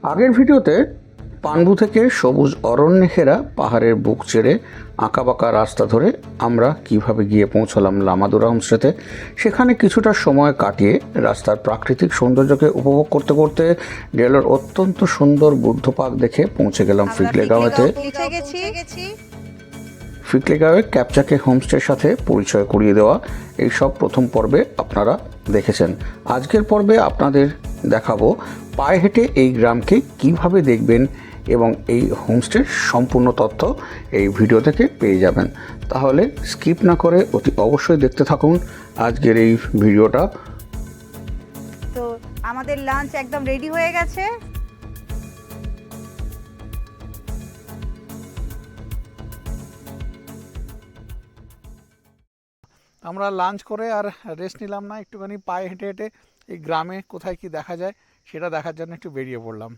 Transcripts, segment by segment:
আগের ভিডিওতে পানবু থেকে সবুজ অরণ্যে ঘেরা পাহাড়ের বুক চেড়ে আঁকাবাঁকা রাস্তা ধরে আমরা কিভাবে গিয়ে পৌঁছলাম লামাদুরা হোমস্টেতে। সেখানে কিছুটা সময় কাটিয়ে রাস্তার প্রাকৃতিক সৌন্দর্যকে উপভোগ করতে করতে ডেলোর অত্যন্ত সুন্দর বুদ্ধ পার্ক দেখে পৌঁছে গেলাম ফিকলেগাঁওয়েতে। ফিকলেগাঁওয়ে ক্যাপচাকে হোমস্টের সাথে পরিচয় করিয়ে দেওয়া এই সব প্রথম পর্বে আপনারা দেখেছেন। আজকের পর্বে আপনাদের দেখাবো পায়ে হেঁটে এই গ্রামকে কিভাবে দেখবেন এবং এই হোমস্টের সম্পূর্ণ তথ্য এই ভিডিও থেকে পেয়ে যাবেন। তাহলে স্কিপ না করে অতি অবশ্যই দেখতে থাকুন আজকের এই ভিডিওটা। তো আমাদের লাঞ্চ একদম রেডি হয়ে গেছে। আমরা লাঞ্চ করে আর রেস্ট নিলাম না, একটুখানি পায়ে হেঁটে হেঁটে এই গ্রামে কোথায় কি দেখা যায় সেটা দেখার জন্য একটু বেরিয়ে পড়লাম।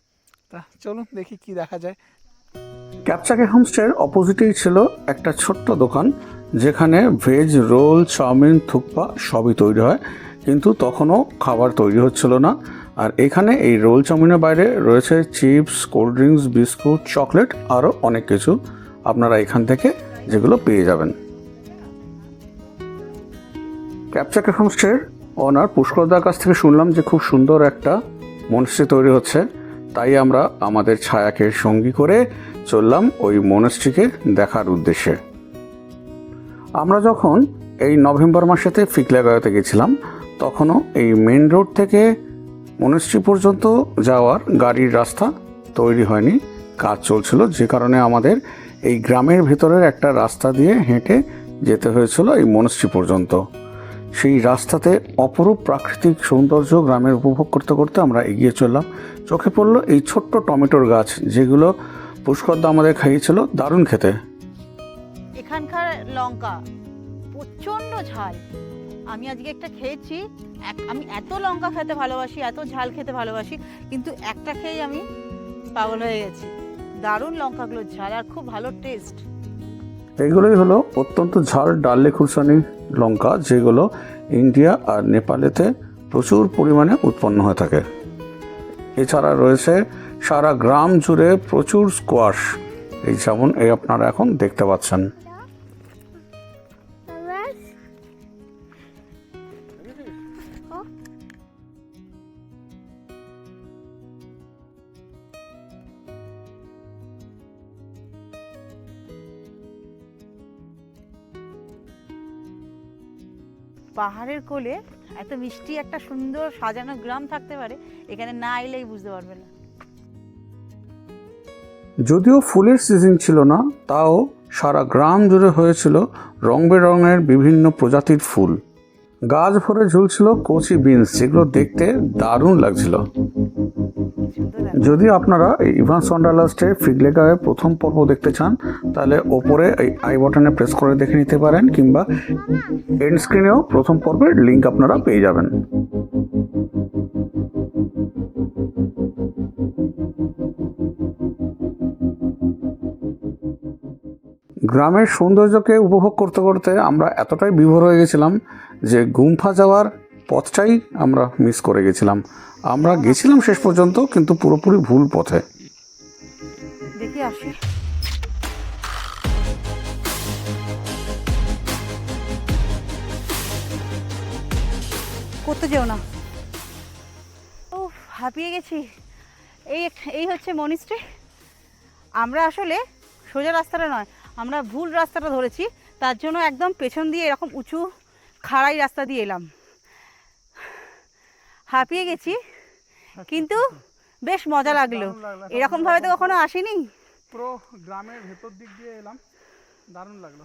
তা চলুন দেখি কি দেখা যায়। ক্যাপচাকে হোমস্টের অপোজিটেই ছিল একটা ছোট্ট দোকান যেখানে ভেজ রোল, চাউমিন, থুকপা সবই তৈরি হয়, কিন্তু তখনও খাবার তৈরি হচ্ছিল না। আর এখানে এই রোল চাউমিনের বাইরে রয়েছে chips, cold drinks, biscuit, chocolate, আরও অনেক কিছু আপনারা এখান থেকে যেগুলো পেয়ে যাবেন। ক্যাপচাকে হোমস্টের ওনার পুষ্করদার কাছ থেকে শুনলাম যে খুব সুন্দর একটা মনস্ট্রি তৈরি হচ্ছে, তাই আমরা আমাদের ছায়াকে সঙ্গী করে চললাম ওই মনস্ট্রিকে দেখার উদ্দেশ্যে। আমরা যখন এই নভেম্বর মাসেতে ফিকলেগাঁওতে গেছিলাম তখনও এই মেন রোড থেকে মনস্ট্রি পর্যন্ত যাওয়ার গাড়ির রাস্তা তৈরি হয়নি, কাজ চলছিল, যে কারণে আমাদের এই গ্রামের ভেতরের একটা রাস্তা দিয়ে হেঁটে যেতে হয়েছিল এই মনস্ট্রি পর্যন্ত। সেই রাস্তাতে অপরূপ প্রাকৃতিক সৌন্দর্য গ্রামের উপভোগ করতে করতে আমরা এগিয়ে চললাম। চোখে পড়লো এই ছোট্ট টমেটোর গাছ, যেগুলো পুষ্করদা আমাদের খাইয়েছিল, দারুণ খেতে। এখানকার লঙ্কা প্রচণ্ড ঝাল। আমি আজকে একটা খেয়েছি। আমি এত লঙ্কা খেতে ভালোবাসি, এত ঝাল খেতে ভালোবাসি, কিন্তু একটা খেয়েই আমি পাগল হয়ে গেছি। দারুণ লঙ্কাগুলো ঝাল আর খুব ভালো টেস্ট। এইগুলোই হলো অত্যন্ত ঝাল ডাল্লে খুরসানি লঙ্কা, যেগুলো ইন্ডিয়া আর নেপালেতে প্রচুর পরিমাণে উৎপন্ন হয়ে থাকে। এছাড়া রয়েছে সারা গ্রাম জুড়ে প্রচুর স্কোয়াশ, এই যেমন এই আপনারা এখন দেখতে পাচ্ছেন। পাহাড়ের কোলে এত মিষ্টি একটা সুন্দর সাজানো গ্রাম থাকতে পারে, এখানে না এলেই বুঝতে পারবে না। যদিও ফুলের সিজন ছিল না, তাও সারা গ্রাম জুড়ে হয়েছিল রং বেরঙের বিভিন্ন প্রজাতির ফুল। গাছ ভরে ঝুলছিল কচি বিনস, যেগুলো দেখতে দারুণ লাগছিল। যদি আপনারা এই ইভান্স ওয়ান্ডারলাস্টের ফিকলেগাঁওয়ে প্রথম পর্ব দেখতে চান, তাহলে ওপরে এই আই বাটনে প্রেস করে দেখে নিতে পারেন, কিংবা এন্ড স্ক্রিনেও প্রথম পর্বের লিঙ্ক আপনারা পেয়ে যাবেন। গ্রামের সৌন্দর্যকে উপভোগ করতে করতে আমরা এতটাই বিভোর হয়ে গেছিলাম যে গুম্ফা যাওয়ার পথটাই আমরা মিস করে গেছিলাম। আমরা গেছিলাম শেষ পর্যন্ত, কিন্তু পুরোপুরি ভুল পথে। দেখি আসি। করতে যেও না। ও হাঁপিয়ে গেছি। এই হচ্ছে মনিস্ট্রি। আমরা আসলে সোজা রাস্তাটা নয়, আমরা ভুল রাস্তাটা ধরেছি, তার জন্য একদম পেছন দিয়ে এরকম উঁচু খাড়াই রাস্তা দিয়ে এলাম। হাঁপিয়ে গেছি, কিন্তু বেশ মজা লাগলো। এরকম ভাবে তো কখনো আসিনি। পুরো গ্রামের ভেতর দিক দিয়ে এলাম, দারুণ লাগলো।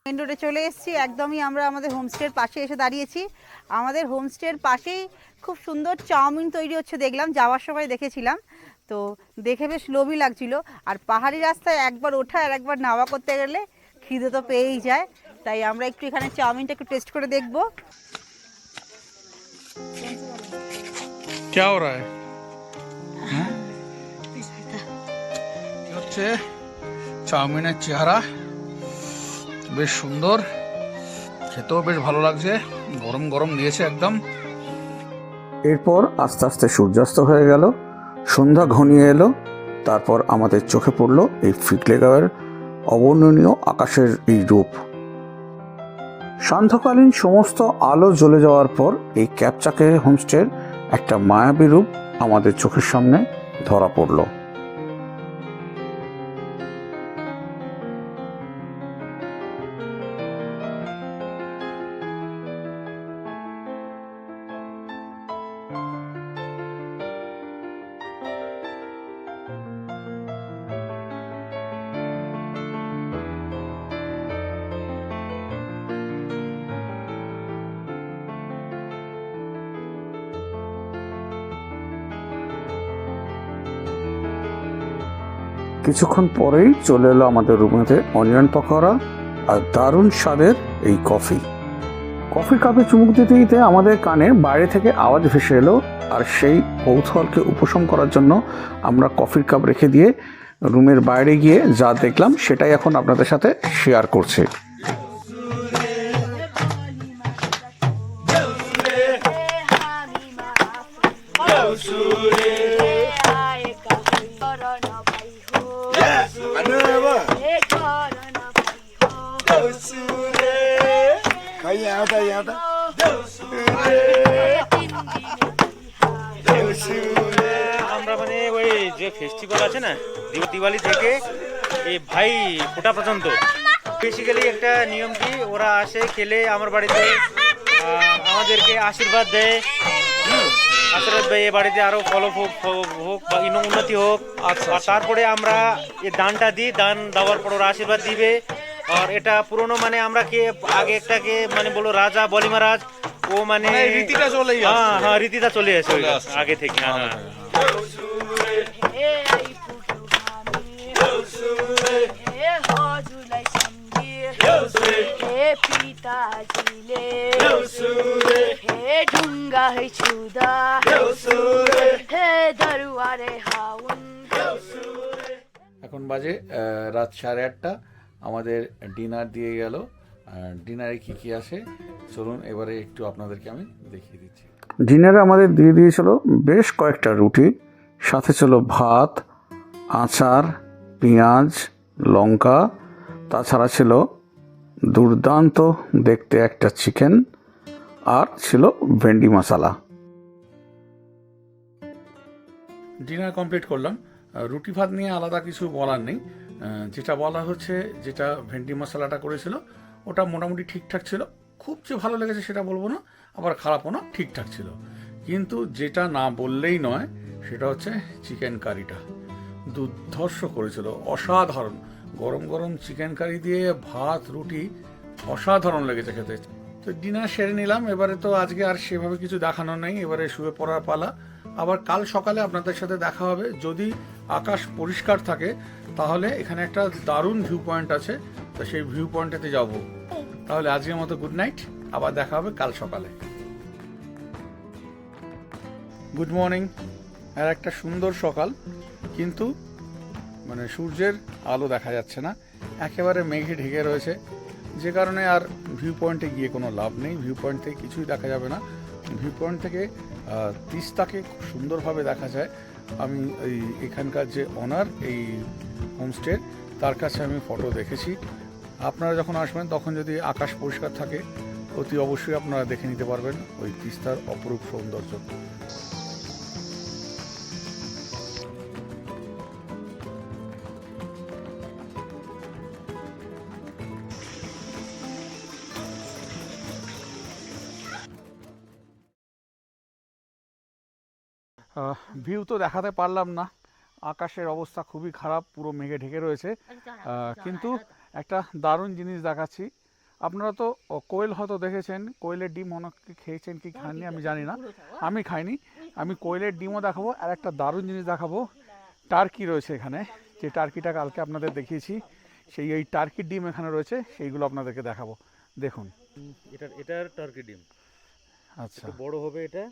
মেন রোডে চলে এসেছি, একদমই আমরা আমাদের হোমস্টের পাশে এসে দাঁড়িয়েছি। আমাদের হোমস্টের পাশেই খুব সুন্দর চাউমিন তৈরি হচ্ছে দেখলাম, যাওয়ার সময় দেখেছিলাম, তো দেখে বেশ লোভী লাগছিল। আর পাহাড়ি রাস্তায় একবার ওঠা আর একবার নামা করতে গেলে খিদে তো পেয়েই যায়, তাই আমরা একটু এখানে চাউমিনটা একটু টেস্ট করে দেখবো। क्या हो रहा है? হচ্ছে চাউমিনের চেহারা বেশ সুন্দর, খেতেও বেশ ভালো লাগছে, গরম গরম দিয়েছে একদম। এরপর আস্তে আস্তে সূর্যাস্ত হয়ে গেল, সন্ধ্যা ঘনিয়ে এলো। তারপর আমাদের চোখে পড়ল এই ফিকলে গাঁয়ের অবর্ণনীয় আকাশের এই রূপ। সান্ধ্যকালীন সমস্ত আলো জ্বলে যাওয়ার পর এই ক্যাপচাকে হোমস্টের একটা মায়াবী রূপ আমাদের চোখের সামনে ধরা পড়ল। কিছুক্ষণ পরেই চলে এলো আমাদের রুমেতে অনিয়ন পকোড়া আর দারুণ স্বাদের এই কফি। কফির কাপে চুমুক দিতে দিতে আমাদের কানে বাইরে থেকে আওয়াজ ভেসে এলো, আর সেই কৌতূহলকে উপশম করার জন্য আমরা কফির কাপ রেখে দিয়ে রুমের বাইরে গিয়ে যা দেখলাম সেটাই এখন আপনাদের সাথে শেয়ার করছি। আমরা মানে ওই যে ফেস্টিভ্যাল আছে না দিওয়ালি থেকে এই ভাই ফোটা পর্যন্ত বেসিক্যালি একটা নিয়ম কি, ওরা আসে খেলে আমার বাড়িতে আমাদেরকে আশীর্বাদ দেয়, আশীর্বাদ দেয় এ বাড়িতে আরো ফলো হোক বা উন্নতি হোক। আচ্ছা, আর তারপরে আমরা এই দানটা দিই, দান দেওয়ার পর ওরা আশীর্বাদ দিবে। আর এটা পুরনো মানে আমরা কে আগে একটাকে মানে বলো রাজা বলি মহারাজ, ও মানে রীতিটা চলে হ্যাঁ রীতিটা চলে আসে আগে থেকে। হ্যাঁ এখন বাজে রাত 8:30, আমাদের ডিনার দিয়ে গেল। ডিনারে কি কি আসে চলুন এবারে একটু আপনাদেরকে আমি দেখিয়ে দিচ্ছি। ডিনারে আমাদের দিয়ে দিয়েছিল বেশ কয়েকটা রুটি, সাথে ছিল ভাত, আচার, পেঁয়াজ, লঙ্কা, তাছাড়া ছিল দুর্দান্ত দেখতে একটা চিকেন, আর ছিল ভেন্ডি মশলা। ডিনার কমপ্লিট করলাম। রুটি ভাত নিয়ে আলাদা কিছু বলার নেই, যেটা বলা হচ্ছে যেটা ভেন্ডি মশলাটা করেছিল ওটা মোটামুটি ঠিকঠাক ছিল। খুব যে ভালো লেগেছে সেটা বলবো না, আবার খারাপও না, ঠিকঠাক ছিল। কিন্তু যেটা না বললেই নয় সেটা হচ্ছে চিকেন কারিটা দুর্ধর্ষ করেছিল, অসাধারণ। গরম গরম চিকেন কারি দিয়ে ভাত রুটি অসাধারণ লেগেছে খেতে। তো ডিনার সেরে নিলাম। এবারে তো আজকে আর সেভাবে কিছু দেখানো নেই, এবারে শুয়ে পড়ার পালা। আবার কাল সকালে আপনাদের সাথে দেখা হবে, যদি আকাশ পরিষ্কার থাকে তাহলে এখানে একটা দারুণ ভিউ পয়েন্ট আছে, তো সেই ভিউ পয়েন্টেতে যাব। তাহলে আজকের মতো গুড নাইট, আবার দেখা হবে কাল সকালে। Good morning. আর একটা সুন্দর সকাল, কিন্তু মানে সূর্যের আলো দেখা যাচ্ছে না, একেবারে মেঘে ঢেকে রয়েছে, যে কারণে আর ভিউ পয়েন্টে গিয়ে কোনো লাভ নেই। ভিউ পয়েন্ট থেকে কিছুই দেখা যাবে না। ভিউ পয়েন্ট থেকে তিস্তাকে খুব সুন্দরভাবে দেখা যায়। আমি এখানকার যে ওনার এই হোমস্টে, তার কাছে আমি ফটো দেখেছি। আপনারা যখন আসবেন তখন যদি আকাশ পরিষ্কার থাকে, অতি অবশ্যই আপনারা দেখে নিতে পারবেন ওই তিস্তার অপরূপ সৌন্দর্য। ভিউ তো দেখাতে পারলাম না, আকাশের অবস্থা খুবই খারাপ, পুরো মেঘে ঢেকে রয়েছে। কিন্তু একটা দারুণ জিনিস দেখাচ্ছি। আপনারা তো কোয়েল হয়তো দেখেছেন, কোয়েলের ডিম অনেকে খেয়েছেন কি খাননি আমি জানি না, আমি খাইনি। আমি কোয়েলের ডিমও দেখাবো, আর একটা দারুণ জিনিস দেখাবো। টার্কি রয়েছে এখানে, যে টার্কিটা কালকে আপনাদের দেখিয়েছি, সেই এই টার্কির ডিম এখানে রয়েছে, সেইগুলো আপনাদেরকে দেখাবো। দেখুন, এটার টার্কি ডিম আচ্ছা একটু বড় হবে এটা,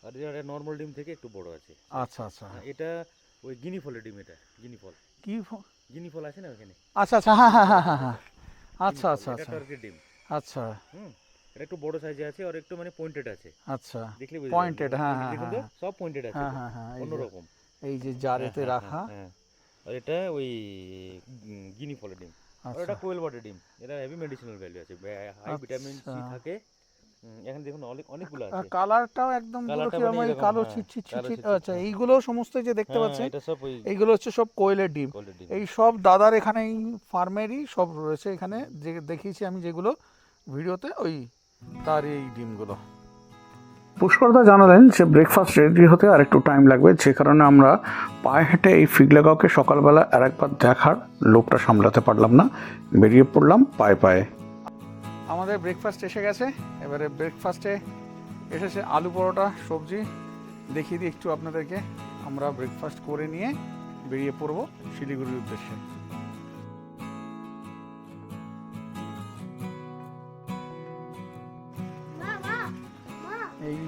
আর এটা নর্মাল ডিম থেকে একটু বড় আছে। আচ্ছা আচ্ছা, এটা ওই গিনি ফলের ডিম, এটা গিনি ফল। কি গিনি ফল আছে না ওখানে? আচ্ছা আচ্ছা, হ্যাঁ হ্যাঁ হ্যাঁ হ্যাঁ হ্যাঁ, আচ্ছা আচ্ছা এটা আচ্ছা টার্কির ডিম। আচ্ছা এটা একটু বড় সাইজে আছে, আর একটু মানে পয়েন্টেড আছে। আচ্ছা, দেখলে পয়েন্টেড, হ্যাঁ হ্যাঁ দেখুন তো, সব পয়েন্টেড আছে, হ্যাঁ হ্যাঁ হ্যাঁ, অন্যরকম। এই যে জারেতে রাখা, হ্যাঁ, আর এটা ওই গিনি ফলের ডিম। আর এটা কোয়েল ওয়াটার ডিম, এটা হেভি মেডিসিনাল ভ্যালু আছে, হাই ভিটামিন সি থাকে। এখানে দেখুন অনেকগুলো আছে। কালারটাও একদম পুরো কি আমার কালো ছিটছিট ছিটছিট। আচ্ছা, এইগুলো সমস্ত যে দেখতে পাচ্ছেন, এটা সব ওই এইগুলো হচ্ছে সব কোয়েলের ডিম। ডিম। এই সব দাদার এখানে এই ফার্মেরই সব রয়েছে এখানে, যে দেখিয়েছি আমি যেগুলো ভিডিওতে, ওই তার এই ডিমগুলো। পুষ্করদা জানালেন যে ব্রেকফাস্ট রেডি হতে আর একটু টাইম লাগবে, যে কারণে আমরা পায়ে হেঁটে এই ফিগলাগাঁওকে সকালবেলা আর একবার দেখার লোভটা সামলাতে পারলাম না, বেরিয়ে পড়লাম পায়ে পায়ে। আমাদের ব্রেকফাস্ট এসে গেছে। এবারে ব্রেকফাস্টে এসেছে আলু পরোটা, সবজি। দেখিয়ে দিই একটু আপনাদেরকে। আমরা ব্রেকফাস্ট করে নিয়ে বেরিয়ে পড়বো শিলিগুড়ির উদ্দেশ্যে। এই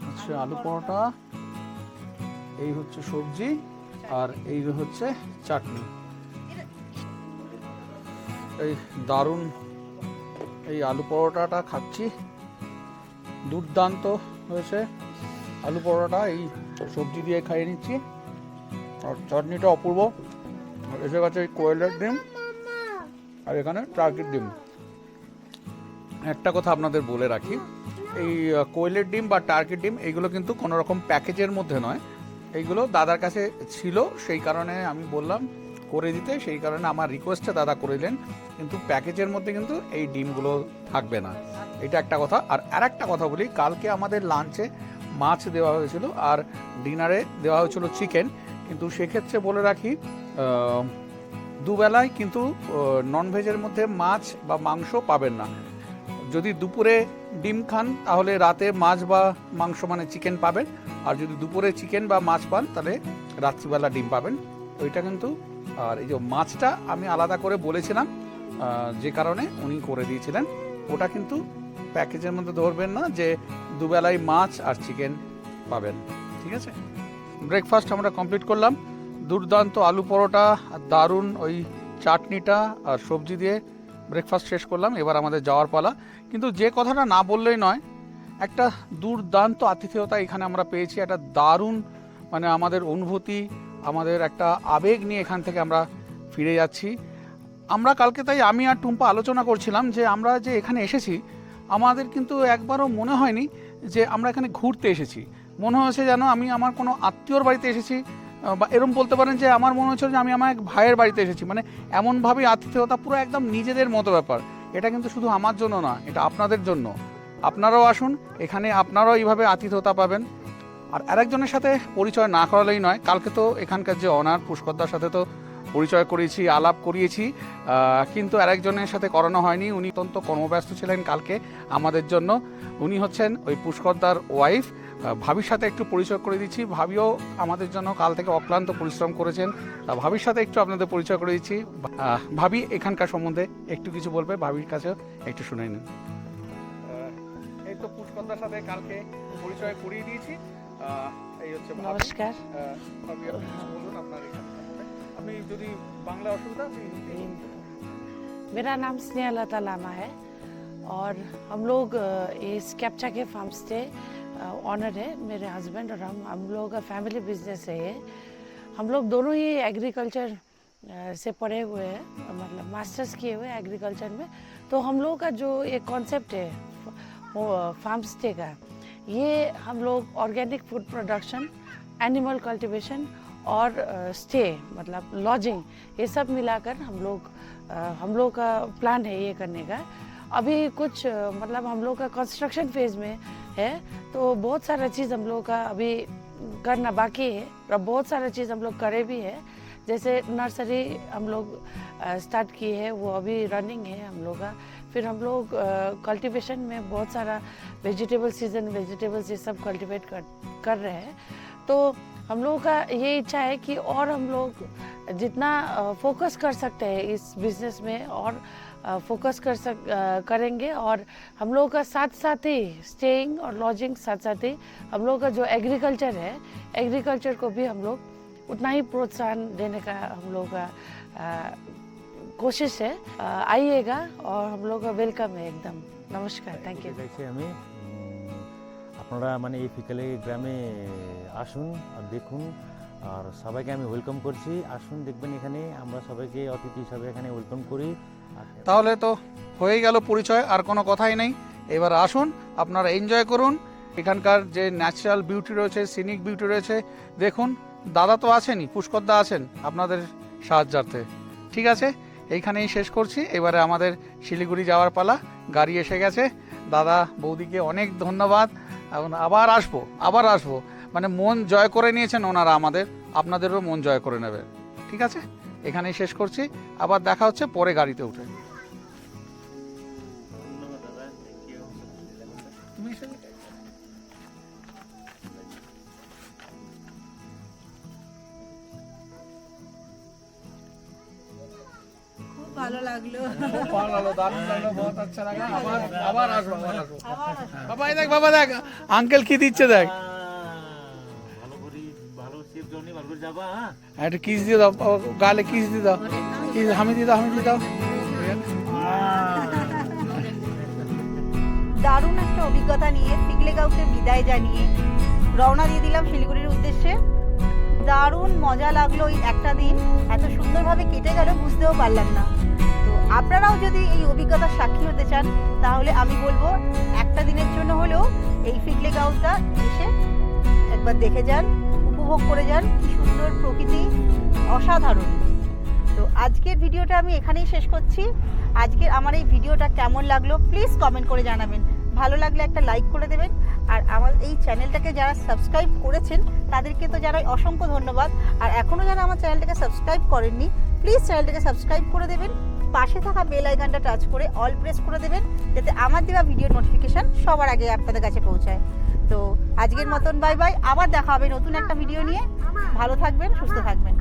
হচ্ছে আলু পরোটা, এই হচ্ছে সবজি, আর এই হচ্ছে চাটনি। এই দারুণ এই আলু পরোটাটা খাচ্ছি, দুর্দান্ত হয়েছে আলু পরোটা। এই সবজি দিয়ে খাইয়ে নিচ্ছি, আর চাটনিটা অপূর্ব। এসে গেছে এই কোয়েলের ডিম, আর এখানে টার্কির ডিম। একটা কথা আপনাদের বলে রাখি, এই কোয়েলের ডিম বা টার্কির ডিম এইগুলো কিন্তু কোনো রকম প্যাকেজের মধ্যে নয়, এইগুলো দাদার কাছে ছিল, সেই কারণে আমি বললাম করে দিতে, সেই কারণে আমার রিকোয়েস্টে দাদা করে দিলেন। কিন্তু প্যাকেজের মধ্যে কিন্তু এই ডিমগুলো থাকবে না, এটা একটা কথা। আর একটা কথা বলি, কালকে আমাদের লাঞ্চে মাছ দেওয়া হয়েছিল, আর ডিনারে দেওয়া হয়েছিল চিকেন। কিন্তু সেক্ষেত্রে বলে রাখি, দুবেলায় কিন্তু ননভেজের মধ্যে মাছ বা মাংস পাবেন না। যদি দুপুরে ডিম খান তাহলে রাতে মাছ বা মাংস মানে চিকেন পাবেন, আর যদি দুপুরে চিকেন বা মাছ পান তাহলে রাত্রিবেলা ডিম পাবেন, ওইটা কিন্তু। আর এই যে মাছটা আমি আলাদা করে বলেছিলাম, যে কারণে উনি করে দিয়েছিলেন। ওটা কিন্তু প্যাকেজের মধ্যে ধরবেন না যে দুবেলায় মাছ আর চিকেন পাবেন, ঠিক আছে। ব্রেকফাস্ট আমরা কমপ্লিট করলাম, দুর্দান্ত আলু পরোটা আর দারুণ ওই চাটনিটা আর সবজি দিয়ে ব্রেকফাস্ট শেষ করলাম। এবার আমাদের যাওয়ার পালা। কিন্তু যে কথাটা না বললেই নয়, একটা দুর্দান্ত আতিথেয়তা এখানে আমরা পেয়েছি, একটা দারুণ মানে আমাদের অনুভূতি, আমাদের একটা আবেগ নিয়ে এখান থেকে আমরা ফিরে যাচ্ছি। আমরা কালকে তাই আমি আর টুম্পা আলোচনা করছিলাম যে আমরা যে এখানে এসেছি, আমাদের কিন্তু একবারও মনে হয়নি যে আমরা এখানে ঘুরতে এসেছি। মনে হয়েছে যেন আমি আমার কোনো আত্মীয়র বাড়িতে এসেছি, বা এরকম বলতে পারেন যে আমার মনে হচ্ছিল যে আমি আমার এক ভাইয়ের বাড়িতে এসেছি। মানে এমনভাবেই আতিথেয়তা, পুরো একদম নিজেদের মতো ব্যাপার। এটা কিন্তু শুধু আমার জন্য না, এটা আপনাদের জন্য। আপনারাও আসুন এখানে, আপনারাও এইভাবে আতিথেয়তা পাবেন। আর আরেকজনের সাথে পরিচয় না করালেই নয়, কালকে তো এখানকার যে অনার পুষ্করদার সাথে তো পরিচয় করিয়েছি, আলাপ করিয়েছি, কিন্তু আরেকজনের সাথে করানো হয়নি। উনি অত্যন্ত কর্মব্যস্ত ছিলেন কালকে আমাদের জন্য। উনি হচ্ছেন ওই পুষ্করদার ওয়াইফ। ভাবির সাথে একটু পরিচয় করে দিচ্ছি। ভাবিও আমাদের জন্য কাল থেকে অক্লান্ত পরিশ্রম করেছেন। ভাবির সাথে একটু আপনাদের পরিচয় করে দিচ্ছি। ভাবি এখানকার সম্বন্ধে একটু কিছু বলবে, ভাবির কাছেও একটু শুনে নিন। এই তো পুষ্করদার সাথে কালকে পরিচয় করিয়ে দিয়েছি। এই হচ্ছে ভাবি। নমস্কার। ভাবি আপনি কিছু বলুন আপনার এখানে সম্বন্ধে। আপনি যদি বাংলা অসুবিধা আপনি मेरा नाम स्नेहलता लामा है और हम लोग इस कैप्चा के फार्म स्टे ऑनर है। मेरे हस्बैंड और हम लोग का फैमिली बिजनेस है ये। हम लोग दोनों ही एग्रीकल्चर से पढ़े हुए हैं, मतलब मास्टर्स किए हुए एग्रीकल्चर में। तो हम लोग का जो एक कॉन्सेप्ट है फार्म स्टे का, ये हम लोग organic food production, animal cultivation और स्टे मतलब लॉजिंग, ये सब मिलाकर हम लोग का प्लान है ये करने का। अभी कुछ मतलब हम लोग का कंस्ट्रक्शन फेज में है, तो बहुत सारा चीज़ हम लोग का अभी करना बाकी है और बहुत सारा चीज़ हम लोग करे भी है। जैसे नर्सरी हम लोग स्टार्ट किए है, वो अभी रनिंग है हम लोग का। फिर हम लोग कल्टीवेशन में बहुत सारा वेजिटेबल सीजन वेजिटेबल्स ये सब कल्टीवेट कर रहे हैं। तो हम लोगों का ये इच्छा है कि और हम लोग जितना फोकस कर सकते हैं इस बिजनेस में और फोकस करेंगे। और हम लोग का साथ साथ ही स्टेइंग और लॉजिंग साथ साथ ही हम लोग का जो एग्रीकल्चर है, एग्रीकल्चर को भी हम लोग उतना ही प्रोत्साहन देने का हम लोग का कोशिश है। आइएगा और हम लोग का वेलकम है एकदम। नमस्कार, थैंक यू। দেখছি আমি আপনারা মানে এই ফিকালে গ্রামে আসুন আর দেখুন, আর সবাইকে আমি ওয়েলকাম করছি। আসুন দেখবেন, এখানে আমরা সবাইকে অতিথি হিসাবে এখানে ওয়েলকাম করি। তাহলে তো হয়ে গেল পরিচয়, আর কোনো কথাই নেই। এবার আসুন, আপনারা এনজয় করুন এখানকার যে ন্যাচারাল বিউটি রয়েছে, সিনিক বিউটি রয়েছে। দেখুন, দাদা তো আছেনই, পুষ্করদা আছেন আপনাদের সাহায্যার্থে। ঠিক আছে, এইখানেই শেষ করছি। এবারে আমাদের শিলিগুড়ি যাওয়ার পালা, গাড়ি এসে গেছে। দাদা বৌদিকে অনেক ধন্যবাদ। এবং আবার আসবো মানে মন জয় করে নিয়েছেন ওনারা আমাদের, আপনাদেরও মন জয় করে নেবে। ঠিক আছে, এখানেই শেষ করছি। আবার দেখা হচ্ছে পরে গাড়িতে উঠে। খুব ভালো লাগলো। বাবা দেখ আঙ্কেল কি দিচ্ছে, দেখ একটা কিস দিয়ে দাও, গালে কিস দিয়ে দাও, হামি দিয়ে দাও। দারুণ একটা অভিজ্ঞতা নিয়ে ফিগলেগাঁওকে বিদায় জানিয়ে রওনা দিয়ে দিলাম শিলিগুড়ির উদ্দেশ্যে। দারুণ মজা লাগলো। এই একটা দিন এত সুন্দরভাবে কেটে গেল বুঝতেও পারলাম না। তো আপনারাও যদি এই অভিজ্ঞতার সাক্ষী হতে চান, তাহলে আমি বলবো একটা দিনের জন্য হলেও এই ফিগলেগাঁওটা এসে একবার দেখে যান, উপভোগ করে যান। কি সুন্দর প্রকৃতি, অসাধারণ। তো আজকের ভিডিওটা আমি এখানেই শেষ করছি। আজকের আমার এই ভিডিওটা কেমন লাগলো প্লিজ কমেন্ট করে জানাবেন। ভালো লাগলে একটা লাইক করে দেবেন। আর আমার এই চ্যানেলটাকে যারা সাবস্ক্রাইব করেছেন তাদেরকে তো জানাই অসংখ্য ধন্যবাদ। আর এখনও যারা আমার চ্যানেলটাকে সাবস্ক্রাইব করেননি, প্লিজ চ্যানেলটাকে সাবস্ক্রাইব করে দেবেন। পাশে থাকা বেল আইকনটা টাচ করে অল প্রেস করে দেবেন, যাতে আমার দেওয়া ভিডিওর নোটিফিকেশান সবার আগে আপনাদের কাছে পৌঁছায়। তো আজকের মতন বাই বাই। আবার দেখা হবে নতুন একটা ভিডিও নিয়ে। ভালো থাকবেন, সুস্থ থাকবেন।